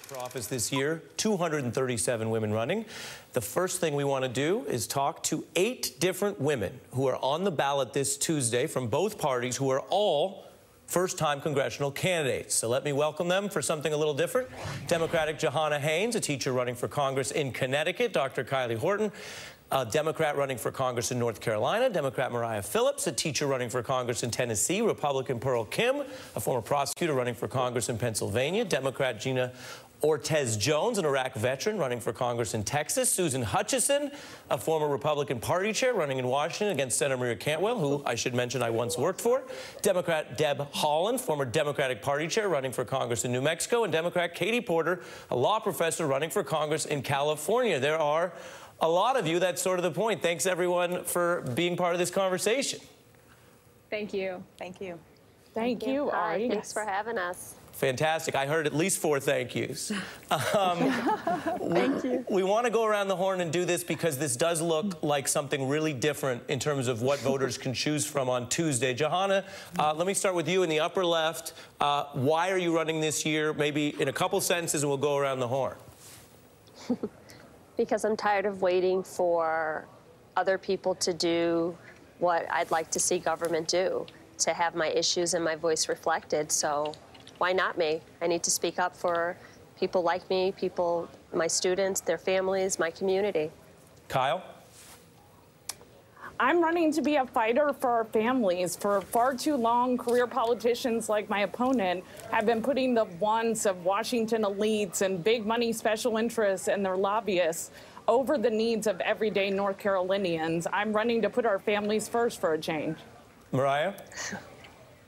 For office this year, 237 women running. The first thing we want to do is talk to 8 different women who are on the ballot this Tuesday from both parties who are all first-time congressional candidates. So let me welcome them for something a little different. Democratic Johanna Haynes, a teacher running for Congress in Connecticut. Dr. Kylie Horton, a Democrat running for Congress in North Carolina. Democrat Mariah Phillips, a teacher running for Congress in Tennessee. Republican Pearl Kim, a former prosecutor running for Congress in Pennsylvania. Democrat Gina Ortiz-Jones, an Iraq veteran running for Congress in Texas. Susan Hutchison, a former Republican Party chair running in Washington against Senator Maria Cantwell, who I should mention I once worked for. Democrat Deb Haaland, former Democratic Party chair running for Congress in New Mexico. And Democrat Katie Porter, a law professor running for Congress in California. There are a lot of you. That's sort of the point. Thanks, everyone, for being part of this conversation. Thank you. Thank you. Thank you, Ari. Thanks for having us. Fantastic. I heard at least 4 thank yous. Thank you. We want to go around the horn and do this because this does look like something really different in terms of what voters can choose from on Tuesday. Johanna, let me start with you in the upper left. Why are you running this year? Maybe in a couple sentences, and we'll go around the horn. Because I'm tired of waiting for other people to do what I'd like to see government do, to have my issues and my voice reflected. So why not me? I need to speak up for people like me, people, my students, their families, my community. Kyle? I'm running to be a fighter for our families. For far too long, career politicians like my opponent have been putting the wants of Washington elites and big money special interests and their lobbyists over the needs of everyday North Carolinians. I'm running to put our families first for a change. Mariah?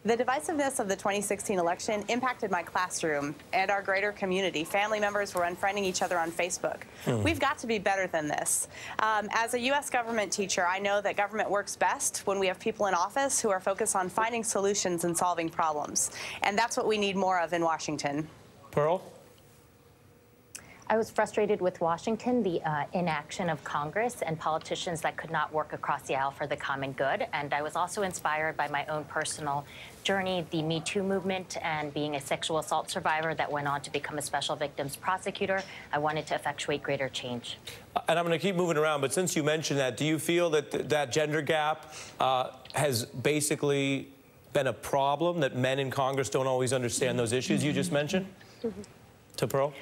The divisiveness of the 2016 election impacted my classroom and our greater community. Family members were unfriending each other on Facebook. We've got to be better than this. As a U.S. government teacher, I know that government works best when we have people in office who are focused on finding solutions and solving problems. And that's what we need more of in Washington. Pearl? I was frustrated with Washington, the inaction of Congress and politicians that could not work across the aisle for the common good. And I was also inspired by my own personal journey, the Me Too movement, and being a sexual assault survivor that went on to become a special victims prosecutor. I wanted to effectuate greater change. And I'm going to keep moving around, but since you mentioned that, do you feel that that gender gap has basically been a problem, that men in Congress don't always understand those issues you just mentioned? To Pearl?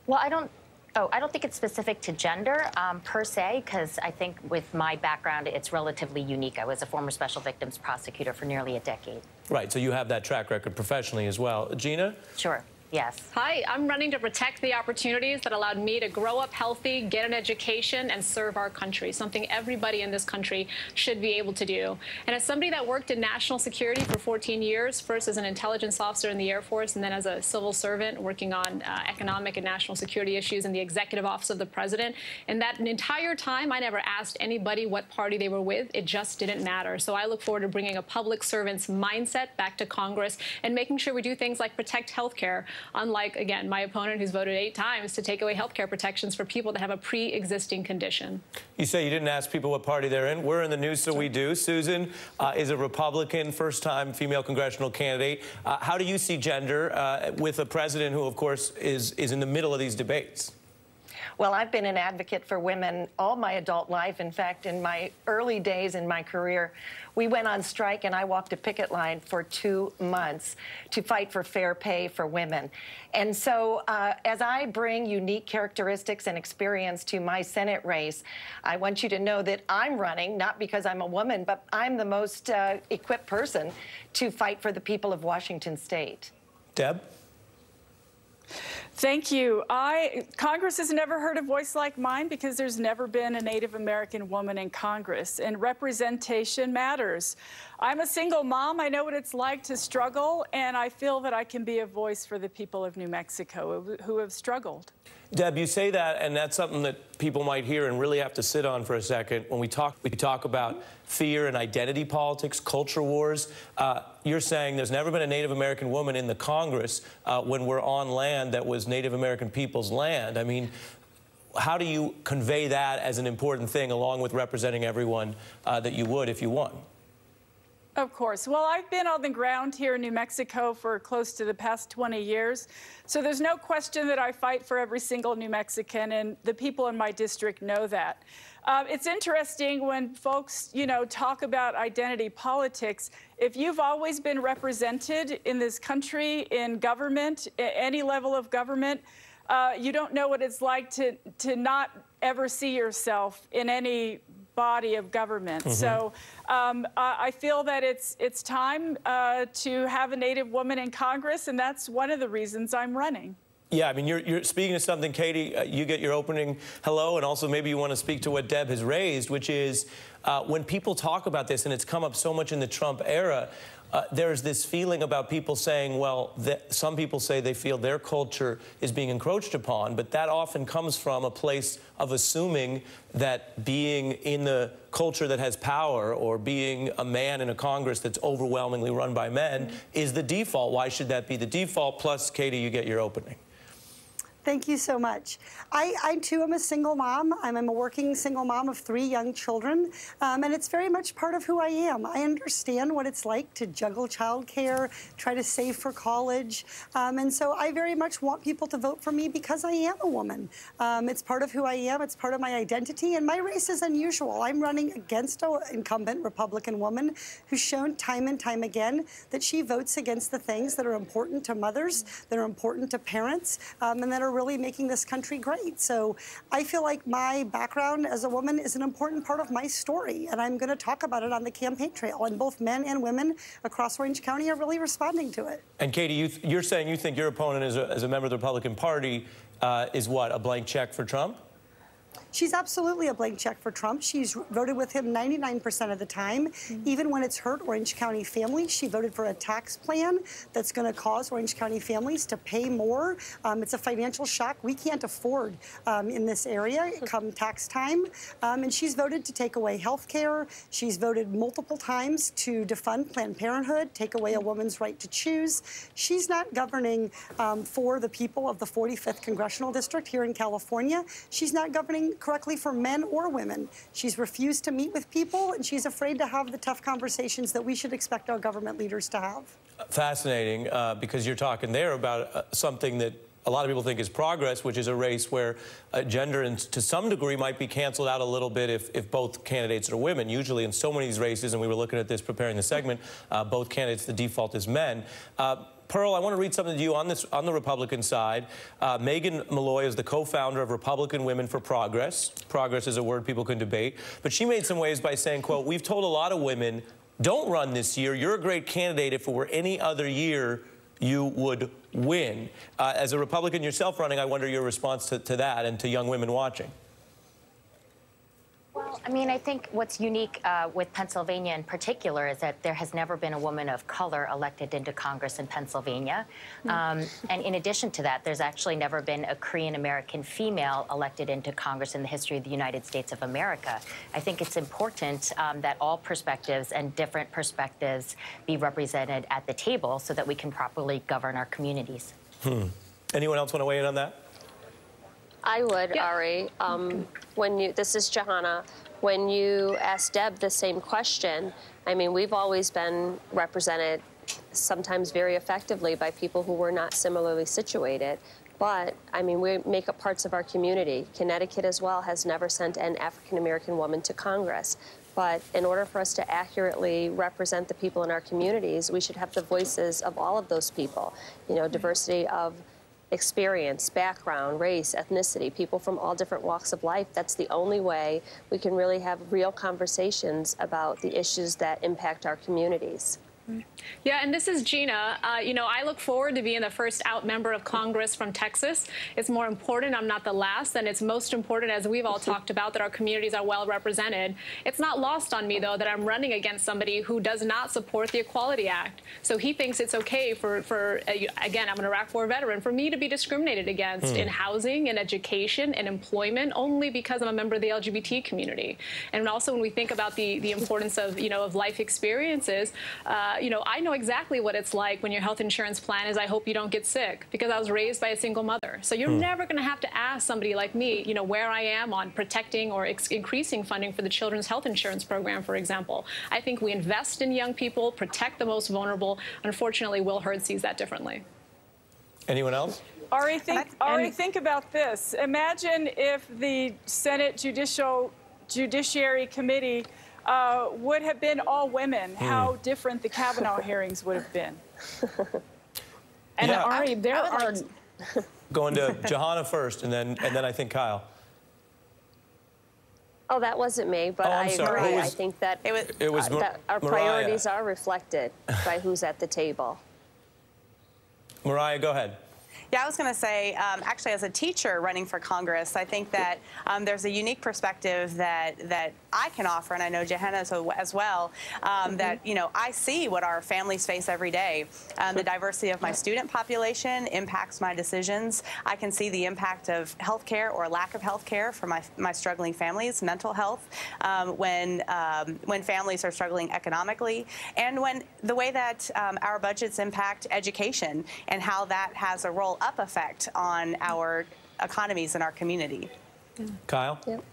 Well, I don't think it's specific to gender per se, because I think with my background, it's relatively unique. I was a former special victims prosecutor for nearly a decade. Right, so you have that track record professionally as well. Gina? Sure. Yes. Hi, I'm running to protect the opportunities that allowed me to grow up healthy, get an education, and serve our country, something everybody in this country should be able to do. And as somebody that worked in national security for 14 years, first as an intelligence officer in the Air Force and then as a civil servant working on economic and national security issues in the executive office of the president, and that entire time I never asked anybody what party they were with. It just didn't matter. So I look forward to bringing a public servant's mindset back to Congress and making sure we do things like protect health care. Unlike, again, my opponent who's voted 8 times to take away health care protections for people that have a pre-existing condition. You say you didn't ask people what party they're in. We're in the news, so we do. Susan is a Republican, first-time female congressional candidate. How do you see gender with a president who, of course, is in the middle of these debates? Well, I've been an advocate for women all my adult life. In fact, in my early days in my career, we went on strike and I walked a picket line for 2 months to fight for fair pay for women. And so as I bring unique characteristics and experience to my Senate race, I want you to know that I'm running, not because I'm a woman, but I'm the most equipped person to fight for the people of Washington State. Deb? Thank you. Congress has never heard a voice like mine because there's never been a Native American woman in Congress, and representation matters. I'm a single mom. I know what it's like to struggle, and I feel that I can be a voice for the people of New Mexico who have struggled. Deb, you say that, and that's something that people might hear and really have to sit on for a second. When we talk about fear and identity politics, culture wars. You're saying there's never been a Native American woman in the Congress when we're on land that was Native American people's land. I mean, how do you convey that as an important thing along with representing everyone that you would if you won? Of course. Well, I've been on the ground here in New Mexico for close to the past 20 years. So there's no question that I fight for every single New Mexican, and the people in my district know that. It's interesting when folks, talk about identity politics. If you've always been represented in this country, in government, any level of government, you don't know what it's like to not ever see yourself in any body of government. Mm-hmm. So I feel that it's time to have a Native woman in Congress, and that's one of the reasons I'm running. Yeah, I mean, you're speaking to something, Katie, you get your opening hello, and also maybe you want to speak to what Deb has raised, which is when people talk about this, and it's come up so much in the Trump era, there's this feeling about people saying, well, some people say they feel their culture is being encroached upon, but that often comes from a place of assuming that being in the culture that has power or being a man in a Congress that's overwhelmingly run by men is the default. Why should that be the default? Plus, Katie, you get your opening. Thank you so much. I too am a single mom. I'm a working single mom of 3 young children, and it's very much part of who I am. I understand what it's like to juggle childcare, try to save for college, and so I very much want people to vote for me because I am a woman. It's part of who I am. It's part of my identity, and my race is unusual. I'm running against an incumbent Republican woman who's shown time and time again that she votes against the things that are important to mothers, that are important to parents, and that are really making this country great. So I feel like my background as a woman is an important part of my story, and I'm going to talk about it on the campaign trail. And both men and women across Orange County are really responding to it. And Katie, you're saying you think your opponent as a member of the Republican Party is what, a blank check for Trump? She's absolutely a blank check for Trump. She's voted with him 99% of the time. Even when it's hurt Orange County families, she voted for a tax plan that's going to cause Orange County families to pay more. It's a financial shock we can't afford in this area come tax time. And she's voted to take away health care. She's voted multiple times to defund Planned Parenthood, take away a woman's right to choose. She's not governing for the people of the 45th Congressional District here in California. She's not governing correctly for men or women. She's refused to meet with people, and she's afraid to have the tough conversations that we should expect our government leaders to have. Fascinating, because you're talking there about something that a lot of people think is progress, which is a race where gender, and to some degree, might be canceled out a little bit if both candidates are women. Usually in so many of these races, and we were looking at this preparing the segment, both candidates, the default is men. Pearl, I want to read something to you on the Republican side. Megan Malloy is the co-founder of Republican Women for Progress. Progress is a word people can debate. But she made some waves by saying, quote, "We've told a lot of women, don't run this year. You're a great candidate. If it were any other year, you would win." As a Republican yourself running, I wonder your response to that and to young women watching. Well, I mean, I think what's unique with Pennsylvania in particular is that there has never been a woman of color elected into Congress in Pennsylvania. And in addition to that, there's actually never been a Korean-American female elected into Congress in the history of the United States of America. I think it's important that all perspectives and different perspectives be represented at the table so that we can properly govern our communities. Anyone else want to weigh in on that? I would, yeah. Ari. This is Johanna. When you asked Deb the same question, I mean, we've always been represented sometimes very effectively by people who were not similarly situated. But, I mean, we make up parts of our community. Connecticut as well has never sent an African-American woman to Congress. But in order for us to accurately represent the people in our communities, we should have the voices of all of those people. You know, diversity of experience, background, race, ethnicity, people from all different walks of life. That's the only way we can really have real conversations about the issues that impact our communities. Yeah, and this is Gina. I look forward to being the first out member of Congress from Texas. It's more important I'm not the last, and it's most important, as we've all talked about, that our communities are well represented. It's not lost on me, though, that I'm running against somebody who does not support the Equality Act. So he thinks it's okay again, I'm an Iraq War veteran, for me to be discriminated against in housing, in education, in employment, only because I'm a member of the LGBT community. And also when we think about the importance of life experiences, you know, I know exactly what it's like when your health insurance plan is, I hope you don't get sick, because I was raised by a single mother. So you're never going to have to ask somebody like me, you know, where I am on protecting or increasing funding for the children's health insurance program, for example. I think we invest in young people, protect the most vulnerable. Unfortunately, Will Hurd sees that differently. Anyone else? Ari, think about this. Imagine if the Senate Judiciary Committee would have been all women, how different the Kavanaugh hearings would have been. And yeah. Ari, there are... Going to Johanna first, and then I think Kyle. Oh, that wasn't me, but I agree. I think that that our priorities are reflected by who's at the table. Mariah, go ahead. Yeah, I was going to say, actually, as a teacher running for Congress, I think that there's a unique perspective that I can offer, and I know Johanna as well, that, you know, I see what our families face every day. The diversity of my student population impacts my decisions. I can see the impact of health care or lack of health care for my struggling families, mental health, when families are struggling economically, and when the way that our budgets impact education and how that has a roll-up effect on our economies and our community. Kyle? Yep.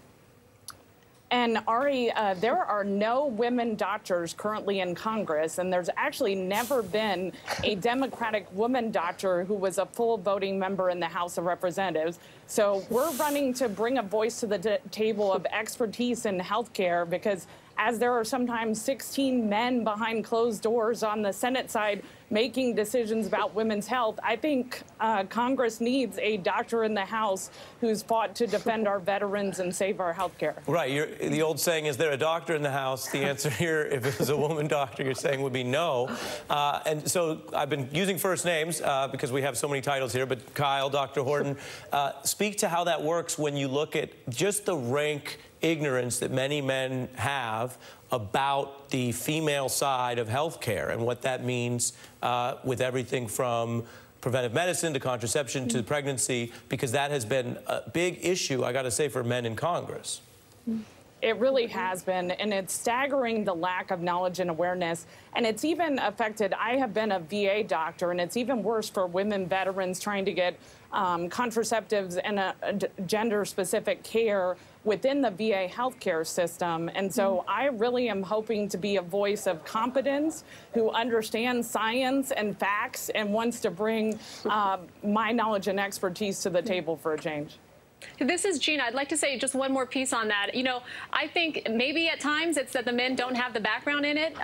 And Ari, there are no women doctors currently in Congress, and there's actually never been a Democratic woman doctor who was a full voting member in the House of Representatives. So we're running to bring a voice to the table of expertise in healthcare, because as there are sometimes 16 men behind closed doors on the Senate side making decisions about women's health, I think Congress needs a doctor in the House who's fought to defend our veterans and save our health care. Right. The old saying, is there a doctor in the House? The answer here, if it was a woman doctor, you're saying would be no. And so I've been using first names because we have so many titles here, but Kyle, Dr. Horton, speak to how that works when you look at just the rank ignorance that many men have about the female side of healthcare and what that means with everything from preventive medicine to contraception to pregnancy, because that has been a big issue, I got to say, for men in Congress. It really has been, and it's staggering, the lack of knowledge and awareness. And it's even affected, I have been a VA doctor, and it's even worse for women veterans trying to get contraceptives and gender-specific care within the VA healthcare system. And so I really am hoping to be a voice of competence who understands science and facts and wants to bring my knowledge and expertise to the table for a change. This is Gina. I'd like to say just one more piece on that. You know, I think maybe at times it's that the men don't have the background in it,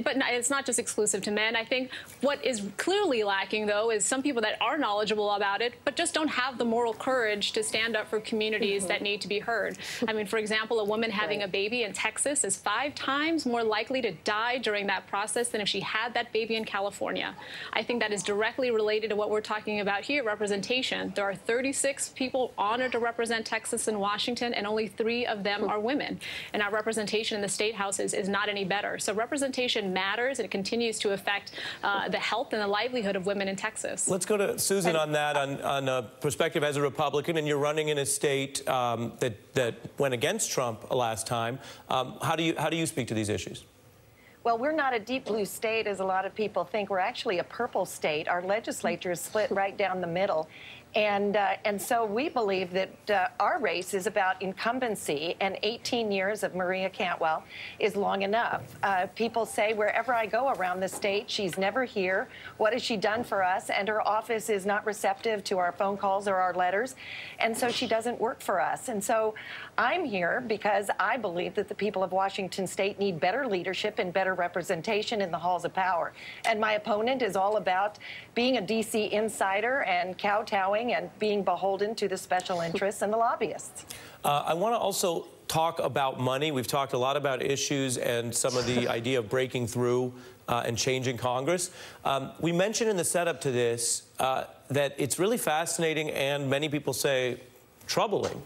but it's not just exclusive to men. I think what is clearly lacking, though, is some people that are knowledgeable about it, but just don't have the moral courage to stand up for communities that need to be heard. I mean, for example, a woman having a baby in Texas is 5 times more likely to die during that process than if she had that baby in California. I think that is directly related to what we're talking about here, representation. There are 36 people honored to represent Texas and Washington, and only 3 of them are women. And our representation in the state houses is not any better. So representation matters, and it continues to affect the health and the livelihood of women in Texas. Let's go to Susan on that, on a perspective as a Republican, and you're running in a state that went against Trump last time. How do you speak to these issues? Well, we're not a deep blue state, as a lot of people think. We're actually a purple state. Our legislature is split right down the middle. And so we believe that our race is about incumbency, and 18 years of Maria Cantwell is long enough. People say wherever I go around the state, she's never here. What has she done for us? And her office is not receptive to our phone calls or our letters, and so she doesn't work for us. And so I'm here because I believe that the people of Washington state need better leadership and better representation in the halls of power. And my opponent is all about being a D.C. insider and kowtowing and being beholden to the special interests and the lobbyists. I want to also talk about money. We've talked a lot about issues and some of the idea of breaking through and changing Congress. We mentioned in the setup to this that it's really fascinating, and many people say troubling,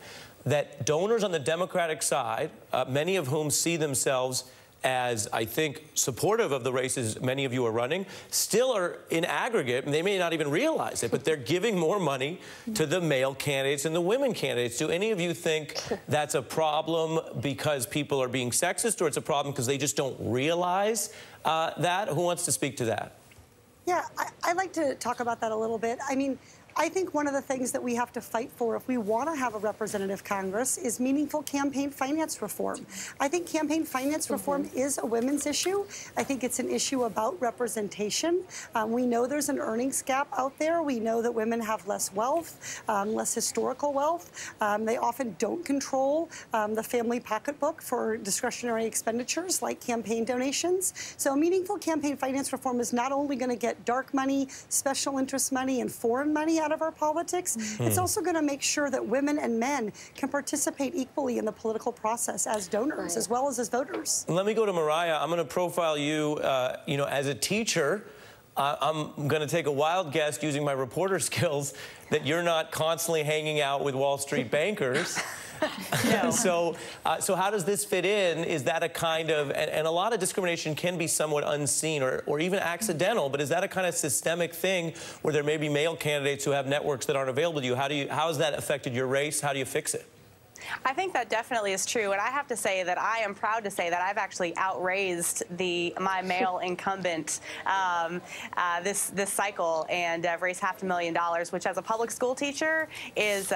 that donors on the Democratic side, many of whom see themselves as I think supportive of the races many of you are running, still are in aggregate, and they may not even realize it, but they're giving more money to the male candidates than the women candidates. Do any of you think that's a problem because people are being sexist, or it's a problem because they just don't realize that? Who wants to speak to that? Yeah, I'd like to talk about that a little bit. I mean, I think one of the things that we have to fight for if we want to have a representative Congress is meaningful campaign finance reform. I think campaign finance reform is a women's issue. I think it's an issue about representation. We know there's an earnings gap out there. We know that women have less wealth, less historical wealth. They often don't control the family pocketbook for discretionary expenditures like campaign donations. So meaningful campaign finance reform is not only going to get dark money, special interest money, and foreign money out of our politics, it's also going to make sure that women and men can participate equally in the political process as donors as well as voters. Let me go to Mariah. I'm going to profile you, as a teacher. I'm going to take a wild guess using my reporter skills that you're not constantly hanging out with Wall Street bankers. No. So how does this fit in? Is that a kind of, and a lot of discrimination can be somewhat unseen or even accidental, but is that a kind of systemic thing where there may be male candidates who have networks that aren't available to you? How has that affected your race? How do you fix it? I think that definitely is true, and I have to say that I am proud to say that I've actually outraised my male incumbent this cycle, and I've raised $500,000, which as a public school teacher is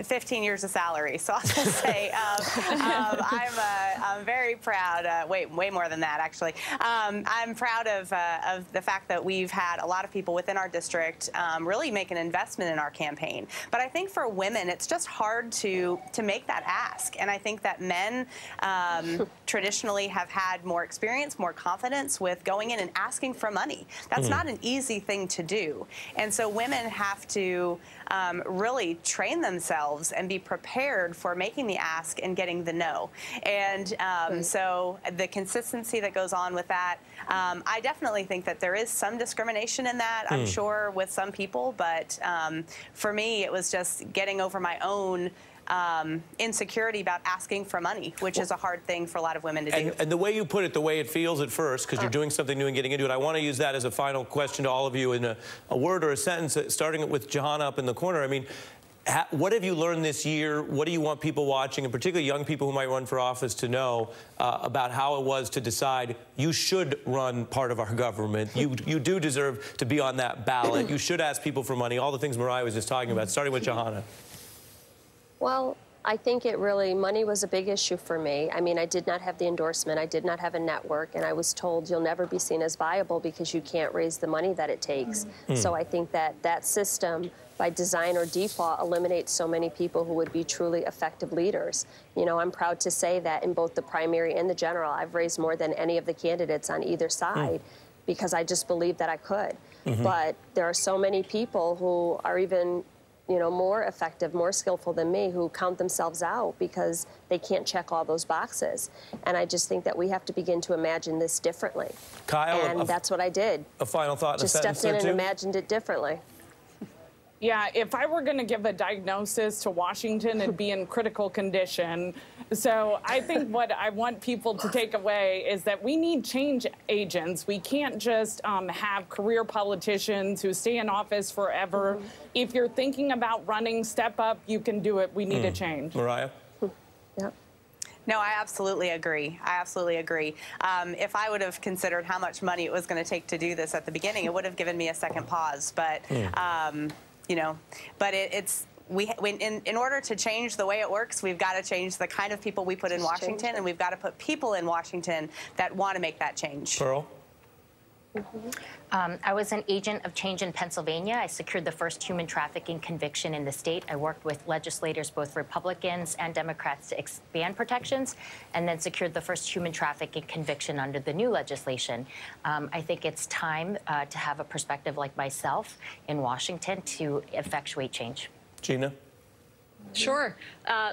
15 years of salary. So I'll just say I'm very proud. Way more than that, actually. I'm proud of the fact that we've had a lot of people within our district really make an investment in our campaign. But I think for women, it's just hard to make that ask. And I think that men traditionally have had more experience, more confidence with going in and asking for money. That's not an easy thing to do. And so women have to really train themselves and be prepared for making the ask and getting the no. And so the consistency that goes on with that, I definitely think that there is some discrimination in that, I'm sure, with some people. But for me, it was just getting over my own insecurity about asking for money, which is a hard thing for a lot of women to do. And the way you put it, the way it feels at first, because you're doing something new and getting into it, I want to use that as a final question to all of you in a word or a sentence, starting with Johanna up in the corner. I mean, what have you learned this year? What do you want people watching, and particularly young people who might run for office, to know about how it was to decide you should run part of our government? You do deserve to be on that ballot. You should ask people for money, all the things Mariah was just talking about, starting with Johanna. Well, I think money was a big issue for me. I mean, I did not have the endorsement, I did not have a network, and I was told you'll never be seen as viable because you can't raise the money that it takes. So I think that system, by design or default, eliminates so many people who would be truly effective leaders. You know, I'm proud to say that in both the primary and the general, I've raised more than any of the candidates on either side because I just believe that I could. But there are so many people who are even more effective, more skillful than me, who count themselves out because they can't check all those boxes. And I just think that we have to begin to imagine this differently. Kyle, and that's what I did. A final thought in a sentence Just stepped in or two? and imagined it differently. Yeah, if I were going to give a diagnosis to Washington, it'd be in critical condition. So I think what I want people to take away is that we need change agents. We can't just have career politicians who stay in office forever. If you're thinking about running, step up. You can do it. We need a change. Mariah? Yep. No, I absolutely agree. I absolutely agree. If I would have considered how much money it was going to take to do this at the beginning, it would have given me a second pause. But but in order to change the way it works, we've got to change the kind of people we put in Washington, and we've got to put people in Washington that want to make that change. Pearl? I was an agent of change in Pennsylvania. I secured the first human trafficking conviction in the state. I worked with legislators, both Republicans and Democrats, to expand protections, and then secured the first human trafficking conviction under the new legislation. I think it's time to have a perspective like myself in Washington to effectuate change. Gina? Sure.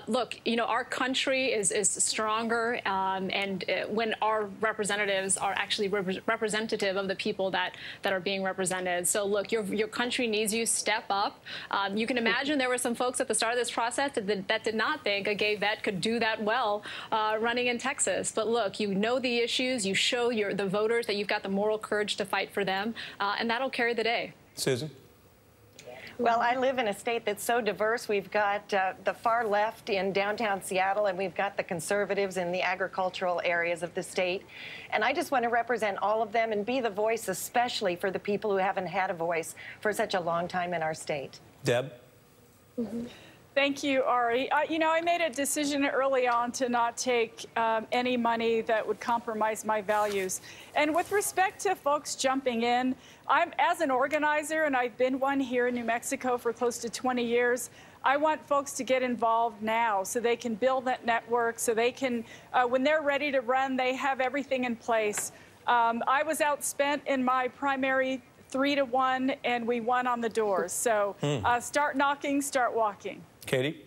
Look, you know, our country is stronger, and when our representatives are actually representative of the people that are being represented. So, look, your country needs you. Step up. You can imagine there were some folks at the start of this process that did not think a gay vet could do that well running in Texas. But look, you know the issues. You show the voters that you've got the moral courage to fight for them, and that'll carry the day. Susan? Well, I live in a state that's so diverse. We've got the far left in downtown Seattle, and we've got the conservatives in the agricultural areas of the state. And I just want to represent all of them and be the voice, especially for the people who haven't had a voice for such a long time in our state. Deb? Thank you, Ari. You know, I made a decision early on to not take any money that would compromise my values. And with respect to folks jumping in, as an organizer, and I've been one here in New Mexico for close to 20 years, I want folks to get involved now so they can build that network, so they can, when they're ready to run, they have everything in place. I was outspent in my primary 3-1, and we won on the doors. So start knocking, start walking. Katie?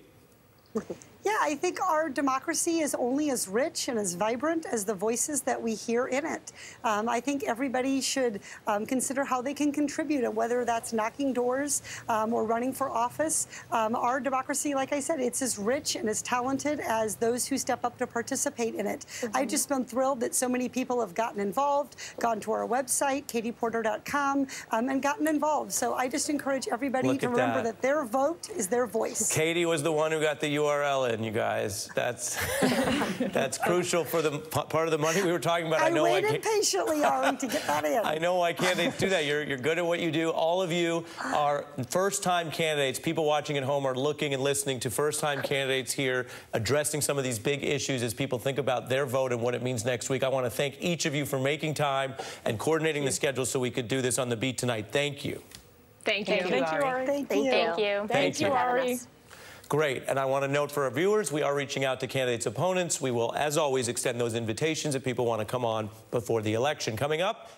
Yeah, I think our democracy is only as rich and as vibrant as the voices that we hear in it. I think everybody should consider how they can contribute, and whether that's knocking doors or running for office. Our democracy, like I said, it's as rich and as talented as those who step up to participate in it. I've just been thrilled that so many people have gotten involved, gone to our website, katieporter.com, and gotten involved. So I just encourage everybody to remember that their vote is their voice. Katie was the one who got the URL in, you guys. That's crucial for the part of the money we were talking about. I waited patiently, Ari, to get that in. I know why candidates do that. You're good at what you do. All of you are first-time candidates. People watching at home are looking and listening to first-time candidates here addressing some of these big issues as people think about their vote and what it means next week. I want to thank each of you for making time and coordinating the schedule so we could do this on the beat tonight. Thank you. Thank you. Thank you, Ari. Thank you. Thank you. Thank you, Ari. Great. And I want to note for our viewers, we are reaching out to candidates' opponents. We will, as always, extend those invitations if people want to come on before the election. Coming up.